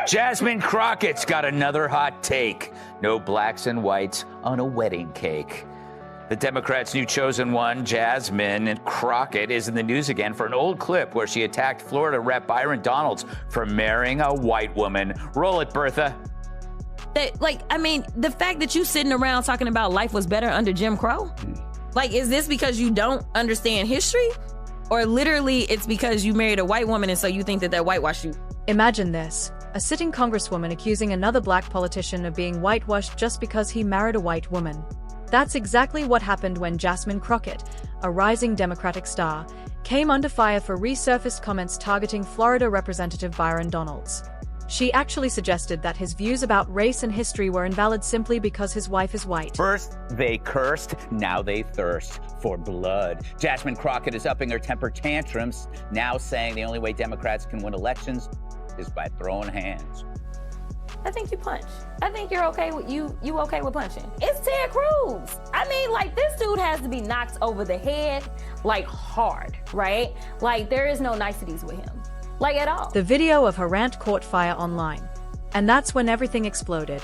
Jasmine Crockett's got another hot take. No blacks and whites on a wedding cake. The Democrats' new chosen one, Jasmine Crockett, is in the news again for an old clip where she attacked Florida Rep Byron Donalds for marrying a white woman. Roll it, Bertha. The fact that you sitting around talking about life was better under Jim Crow? Is this because you don't understand history? Or literally it's because you married a white woman and so you think that whitewashed you? Imagine this. A sitting congresswoman accusing another black politician of being whitewashed just because he married a white woman. That's exactly what happened when Jasmine Crockett, a rising Democratic star, came under fire for resurfaced comments targeting Florida Representative Byron Donalds. She actually suggested that his views about race and history were invalid simply because his wife is white. First they cursed, now they thirst for blood. Jasmine Crockett is upping her temper tantrums, now saying the only way Democrats can win elections is by throwing hands. I think you punch. I think you're okay with you okay with punching. It's Ted Cruz. This dude has to be knocked over the head, hard, right? There is no niceties with him. At all. The video of her rant caught fire online. And that's when everything exploded.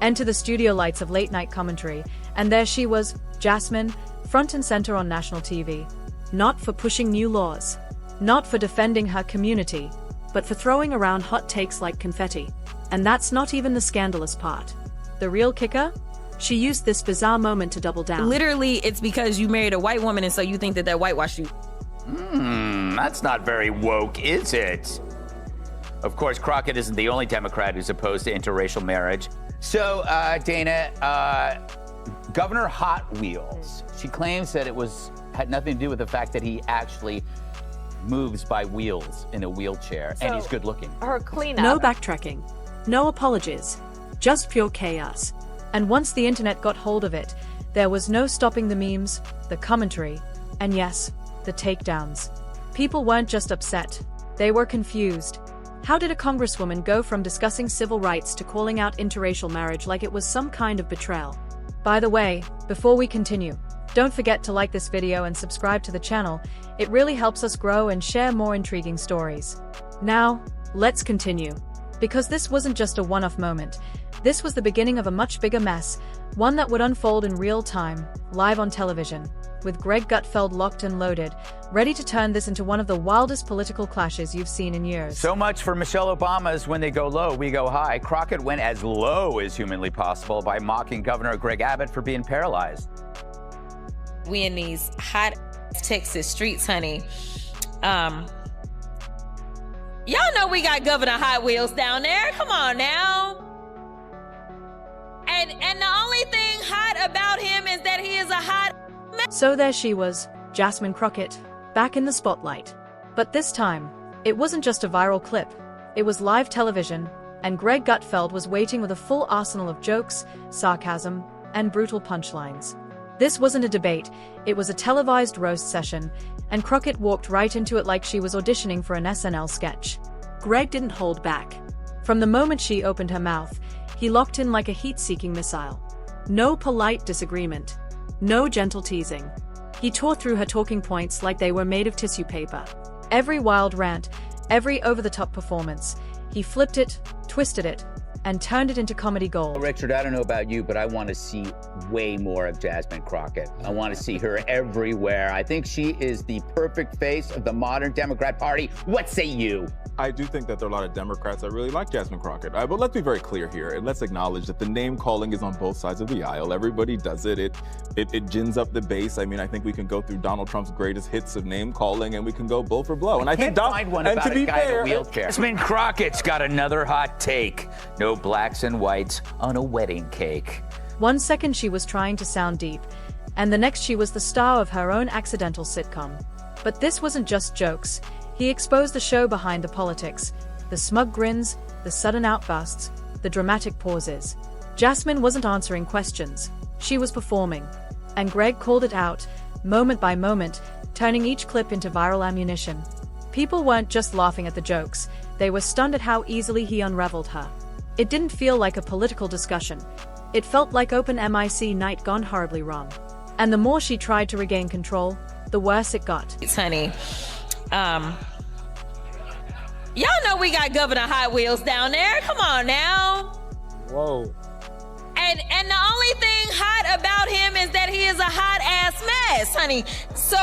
Enter the studio lights of late-night commentary, and there she was, Jasmine, front and center on national TV. Not for pushing new laws. Not for defending her community, but for throwing around hot takes like confetti. And that's not even the scandalous part. The real kicker? She used this bizarre moment to double down. Literally, it's because you married a white woman and so you think that whitewashed you. That's not very woke, is it? Of course, Crockett isn't the only Democrat who's opposed to interracial marriage. So, Dana, Governor Hot Wheels, she claims that it had nothing to do with the fact that he actually moves by wheels in a wheelchair, and he's good looking. Her cleanup. No backtracking. No apologies. Just pure chaos. And once the internet got hold of it, there was no stopping the memes, the commentary, and yes, the takedowns. People weren't just upset. They were confused. How did a congresswoman go from discussing civil rights to calling out interracial marriage like it was some kind of betrayal? By the way, before we continue, don't forget to like this video and subscribe to the channel. It really helps us grow and share more intriguing stories. Now, let's continue. Because this wasn't just a one-off moment. This was the beginning of a much bigger mess, one that would unfold in real time, live on television, with Greg Gutfeld locked and loaded, ready to turn this into one of the wildest political clashes you've seen in years. So much for Michelle Obama's when they go low, we go high. Crockett went as low as humanly possible by mocking Governor Greg Abbott for being paralyzed. We in these hot Texas streets, honey. Y'all know we got Governor Hot Wheels down there. Come on now. And the only thing hot about him is that he is a hot man. So there she was, Jasmine Crockett, back in the spotlight. But this time, it wasn't just a viral clip. It was live television, and Greg Gutfeld was waiting with a full arsenal of jokes, sarcasm, and brutal punchlines. This wasn't a debate, it was a televised roast session, and Crockett walked right into it like she was auditioning for an SNL sketch. Greg didn't hold back. From the moment she opened her mouth, he locked in like a heat-seeking missile. No polite disagreement. No gentle teasing. He tore through her talking points like they were made of tissue paper. Every wild rant, every over-the-top performance, he flipped it, twisted it, and turned it into comedy gold. Richard, I don't know about you, but I want to see way more of Jasmine Crockett. I want to see her everywhere. I think she is the perfect face of the modern Democrat Party. What say you? I do think that there are a lot of Democrats that really like Jasmine Crockett. But let's be very clear here, and let's acknowledge that the name calling is on both sides of the aisle. Everybody does it. It gins up the base. I mean, I think we can go through Donald Trump's greatest hits of name calling, and we can go blow for blow. And I think find one about a guy in a wheelchair. Jasmine Crockett's got another hot take. No blacks and whites on a wedding cake. 1 second she was trying to sound deep, and the next she was the star of her own accidental sitcom. But this wasn't just jokes. He exposed the show behind the politics, the smug grins, the sudden outbursts, the dramatic pauses. Jasmine wasn't answering questions. She was performing. And Greg called it out, moment by moment, turning each clip into viral ammunition. People weren't just laughing at the jokes. They were stunned at how easily he unraveled her. It didn't feel like a political discussion. It felt like open MIC night gone horribly wrong. And the more she tried to regain control, the worse it got. Honey, Y'all know we got Governor Hot Wheels down there. Come on now. Whoa. And the only thing hot about him is that he is a hot ass mess, honey. So,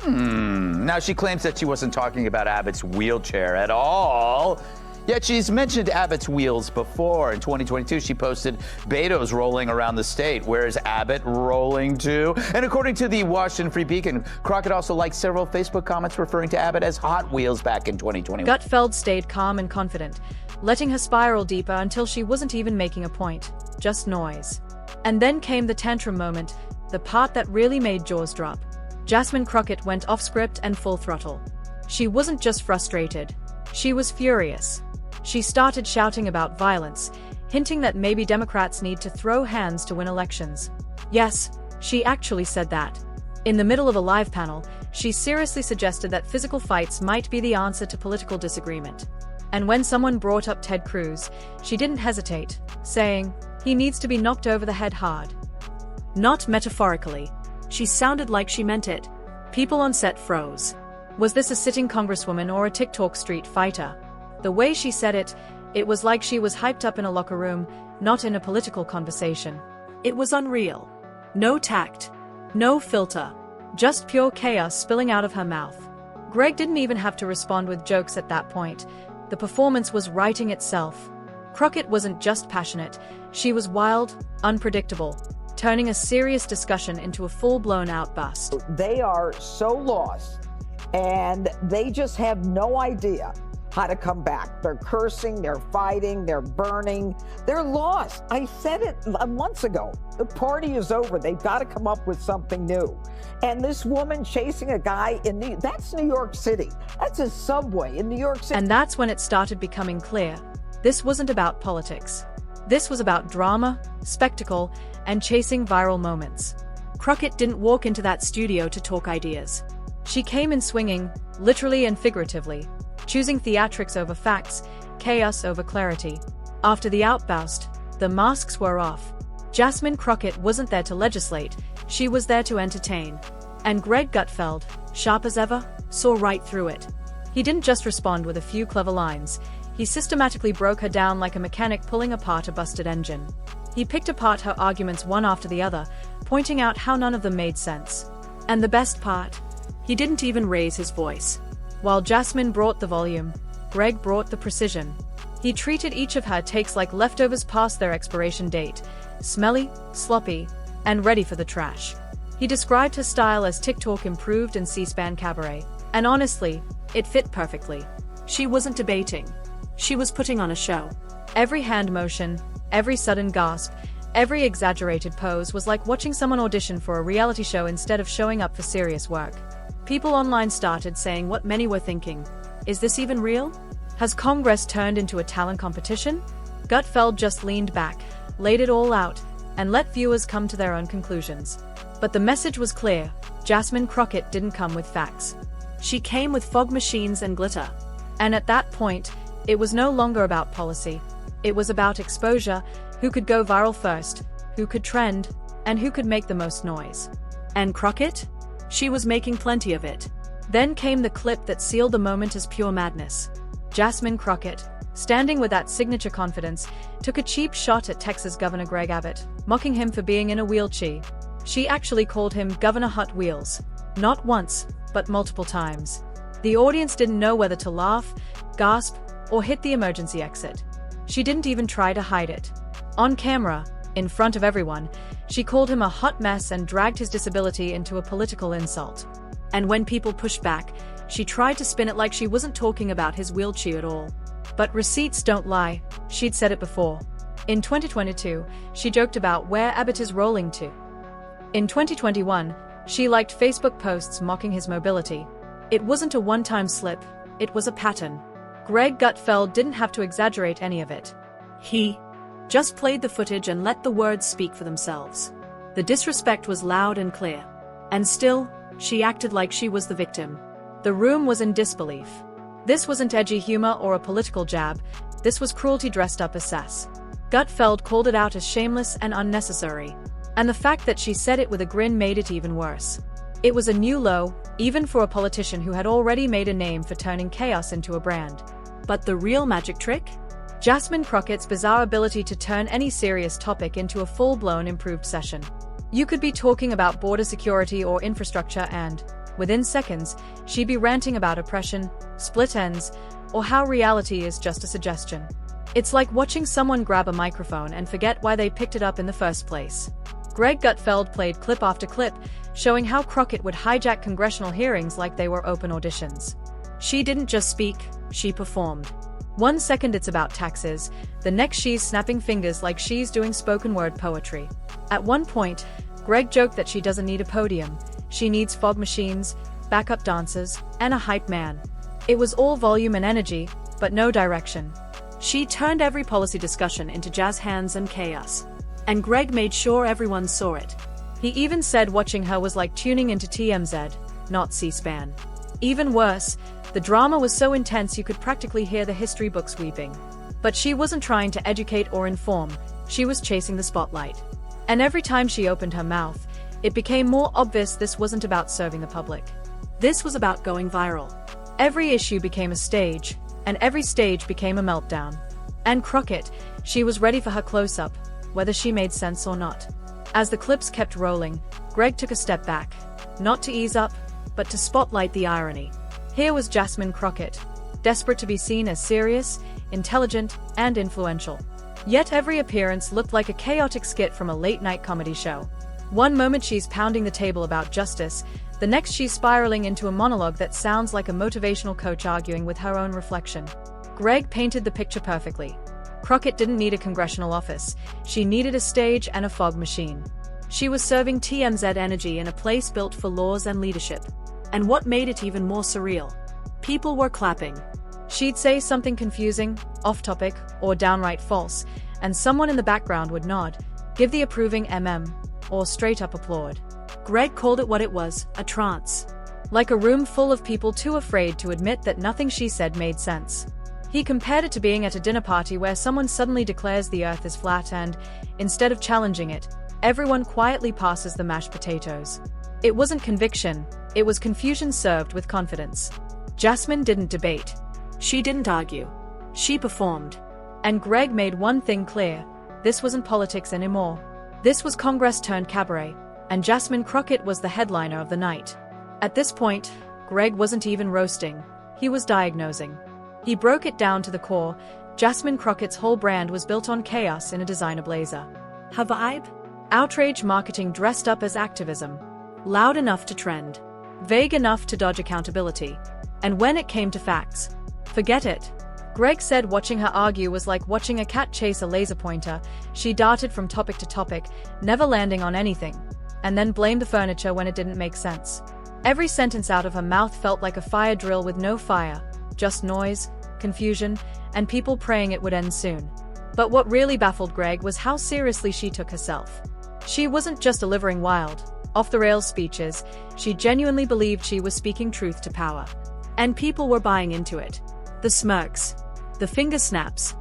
Now, she claims that she wasn't talking about Abbott's wheelchair at all. Yet she's mentioned Abbott's wheels before. In 2022, she posted Beto's rolling around the state. Where's Abbott rolling to? And according to the Washington Free Beacon, Crockett also liked several Facebook comments referring to Abbott as Hot Wheels back in 2021. Gutfeld stayed calm and confident, letting her spiral deeper until she wasn't even making a point, just noise. And then came the tantrum moment, the part that really made jaws drop. Jasmine Crockett went off script and full throttle. She wasn't just frustrated, she was furious. She started shouting about violence, hinting that maybe Democrats need to throw hands to win elections. Yes, she actually said that. In the middle of a live panel, she seriously suggested that physical fights might be the answer to political disagreement. And when someone brought up Ted Cruz, she didn't hesitate, saying, he needs to be knocked over the head hard. Not metaphorically. She sounded like she meant it. People on set froze. Was this a sitting congresswoman or a TikTok street fighter? The way she said it, it was like she was hyped up in a locker room, not in a political conversation. It was unreal. No tact. No filter. Just pure chaos spilling out of her mouth. Greg didn't even have to respond with jokes at that point. The performance was writing itself. Crockett wasn't just passionate, she was wild, unpredictable, turning a serious discussion into a full-blown outburst. They are so lost, and they just have no idea how to come back. They're cursing, they're fighting, they're burning, they're lost. I said it months ago. The party is over. They've got to come up with something new. And this woman chasing a guy that's New York City. That's a subway in New York City. And that's when it started becoming clear. This wasn't about politics. This was about drama, spectacle, and chasing viral moments. Crockett didn't walk into that studio to talk ideas. She came in swinging, literally and figuratively, choosing theatrics over facts, chaos over clarity. After the outburst, the masks were off. Jasmine Crockett wasn't there to legislate, she was there to entertain. And Greg Gutfeld, sharp as ever, saw right through it. He didn't just respond with a few clever lines. He systematically broke her down like a mechanic pulling apart a busted engine. He picked apart her arguments one after the other, pointing out how none of them made sense. And the best part? He didn't even raise his voice. While Jasmine brought the volume, Greg brought the precision. He treated each of her takes like leftovers past their expiration date, smelly, sloppy, and ready for the trash. He described her style as TikTok improved and C-SPAN cabaret. And honestly, it fit perfectly. She wasn't debating. She was putting on a show. Every hand motion, every sudden gasp, every exaggerated pose was like watching someone audition for a reality show instead of showing up for serious work. People online started saying what many were thinking. Is this even real? Has Congress turned into a talent competition? Gutfeld just leaned back, laid it all out, and let viewers come to their own conclusions. But the message was clear. Jasmine Crockett didn't come with facts. She came with fog machines and glitter. And at that point, it was no longer about policy. It was about exposure, who could go viral first, who could trend, and who could make the most noise. And Crockett? She was making plenty of it. Then came the clip that sealed the moment as pure madness. Jasmine Crockett, standing with that signature confidence, took a cheap shot at Texas Governor Greg Abbott, mocking him for being in a wheelchair. She actually called him Governor Hot Wheels. Not once, but multiple times. The audience didn't know whether to laugh, gasp, or hit the emergency exit. She didn't even try to hide it. On camera, in front of everyone, she called him a hot mess and dragged his disability into a political insult. And when people pushed back, she tried to spin it like she wasn't talking about his wheelchair at all. But receipts don't lie, she'd said it before. In 2022, she joked about where Abbott is rolling to. In 2021, she liked Facebook posts mocking his mobility. It wasn't a one-time slip, it was a pattern. Greg Gutfeld didn't have to exaggerate any of it. He just played the footage and let the words speak for themselves. The disrespect was loud and clear. And still, she acted like she was the victim. The room was in disbelief. This wasn't edgy humor or a political jab, this was cruelty dressed up as sass. Gutfeld called it out as shameless and unnecessary. And the fact that she said it with a grin made it even worse. It was a new low, even for a politician who had already made a name for turning chaos into a brand. But the real magic trick? Jasmine Crockett's bizarre ability to turn any serious topic into a full-blown improved session. You could be talking about border security or infrastructure and, within seconds, she'd be ranting about oppression, split ends, or how reality is just a suggestion. It's like watching someone grab a microphone and forget why they picked it up in the first place. Greg Gutfeld played clip after clip, showing how Crockett would hijack congressional hearings like they were open auditions. She didn't just speak, she performed. 1 second it's about taxes, the next she's snapping fingers like she's doing spoken word poetry. At one point, Greg joked that she doesn't need a podium, she needs fog machines, backup dancers, and a hype man. It was all volume and energy, but no direction. She turned every policy discussion into jazz hands and chaos. And Greg made sure everyone saw it. He even said watching her was like tuning into TMZ, not C-SPAN. Even worse, the drama was so intense you could practically hear the history books weeping. But she wasn't trying to educate or inform, she was chasing the spotlight. And every time she opened her mouth, it became more obvious this wasn't about serving the public. This was about going viral. Every issue became a stage, and every stage became a meltdown. And Crockett, she was ready for her close-up, whether she made sense or not. As the clips kept rolling, Greg took a step back, not to ease up, but to spotlight the irony. Here was Jasmine Crockett, desperate to be seen as serious, intelligent, and influential. Yet every appearance looked like a chaotic skit from a late-night comedy show. One moment she's pounding the table about justice, the next she's spiraling into a monologue that sounds like a motivational coach arguing with her own reflection. Greg painted the picture perfectly. Crockett didn't need a congressional office, she needed a stage and a fog machine. She was serving TMZ energy in a place built for laws and leadership. And what made it even more surreal? People were clapping. She'd say something confusing, off-topic, or downright false, and someone in the background would nod, give the approving or straight up applaud. Greg called it what it was, a trance. Like a room full of people too afraid to admit that nothing she said made sense. He compared it to being at a dinner party where someone suddenly declares the earth is flat and, instead of challenging it, everyone quietly passes the mashed potatoes. It wasn't conviction, it was confusion served with confidence. Jasmine didn't debate. She didn't argue. She performed. And Greg made one thing clear, this wasn't politics anymore. This was Congress turned cabaret, and Jasmine Crockett was the headliner of the night. At this point, Greg wasn't even roasting, he was diagnosing. He broke it down to the core. Jasmine Crockett's whole brand was built on chaos in a designer blazer. Her vibe? Outrage marketing dressed up as activism. Loud enough to trend. Vague enough to dodge accountability. And when it came to facts, forget it. Greg said watching her argue was like watching a cat chase a laser pointer. She darted from topic to topic, never landing on anything, and then blamed the furniture when it didn't make sense. Every sentence out of her mouth felt like a fire drill with no fire, just noise, confusion, and people praying it would end soon. But what really baffled Greg was how seriously she took herself. She wasn't just delivering wild, off-the-rails speeches, she genuinely believed she was speaking truth to power. And people were buying into it. The smirks, the finger snaps,